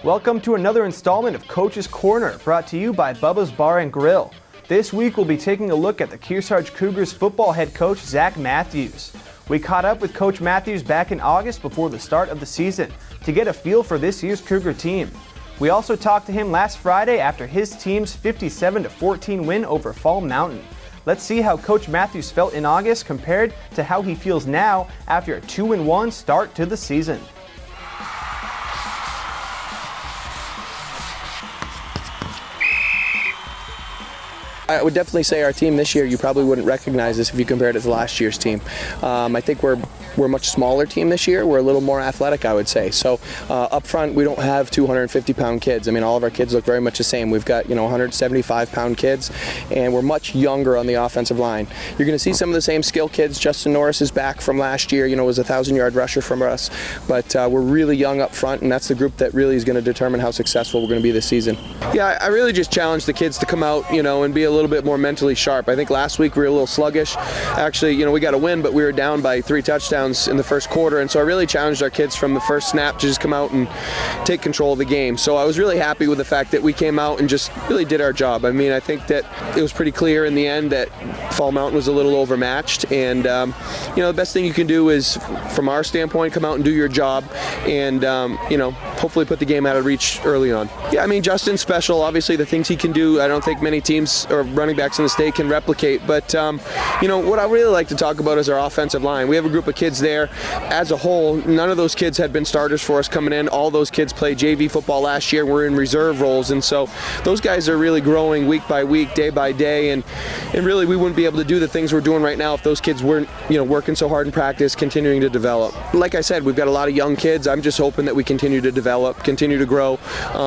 Welcome to another installment of Coach's Corner, brought to you by Bubba's Bar and Grill. This week we'll be taking a look at the Kearsarge Cougars football head coach Zach Matthews. We caught up with Coach Matthews back in August before the start of the season to get a feel for this year's Cougar team. We also talked to him last Friday after his team's 57-14 win over Fall Mountain. Let's see how Coach Matthews felt in August compared to how he feels now after a 2-1 start to the season. I would definitely say our team this year, you probably wouldn't recognize us if you compared it to last year's team. I think we're a much smaller team this year. We're a little more athletic, I would say. So up front, we don't have 250-pound kids. I mean, all of our kids look very much the same. We've got 175-pound kids, and we're much younger on the offensive line. You're going to see some of the same skill kids. Justin Norris is back from last year. Was a 1,000-yard rusher from us. But we're really young up front, and that's the group that really is going to determine how successful we're going to be this season. Yeah, I really just challenge the kids to come out, and be a little bit more mentally sharp. I think last week we were a little sluggish. Actually, we got a win, but we were down by 3 touchdowns in the first quarter, and so I really challenged our kids from the first snap to just come out and take control of the game. So I was really happy with the fact that we came out and just really did our job. I mean, I think that it was pretty clear in the end that Fall Mountain was a little overmatched, and the best thing you can do is, from our standpoint, come out and do your job, and hopefully put the game out of reach early on. Yeah, I mean, Justin's special. Obviously, the things he can do, I don't think many teams or running backs in the state can replicate. But what I really like to talk about is our offensive line. We have a group of kids there. As a whole, none of those kids had been starters for us coming in. All those kids played JV football last year. We're in reserve roles, and so those guys are really growing week by week, day by day, and really we wouldn't be able to do the things we're doing right now if those kids weren't working so hard in practice, continuing to develop. Like I said, we've got a lot of young kids. I'm just hoping that we continue to develop, continue to grow,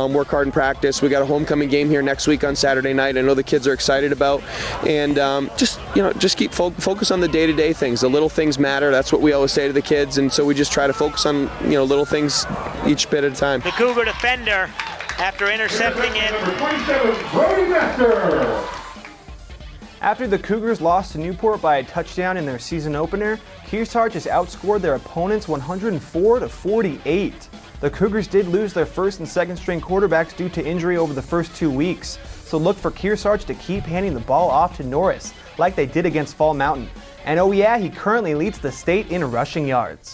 work hard in practice. We got a homecoming game here next week on Saturday night. I know the kids are excited about, and just keep focus on the day-to-day things. The little things matter. That's what we always say to the kids, and so we just try to focus on little things each bit at a time. The Cougar defender, after intercepting it. After the Cougars lost to Newport by a touchdown in their season opener, Kearsarge has outscored their opponents 104-48. The Cougars did lose their first and second string quarterbacks due to injury over the first 2 weeks, so look for Kearsarge to keep handing the ball off to Norris like they did against Fall Mountain. And oh yeah, he currently leads the state in rushing yards.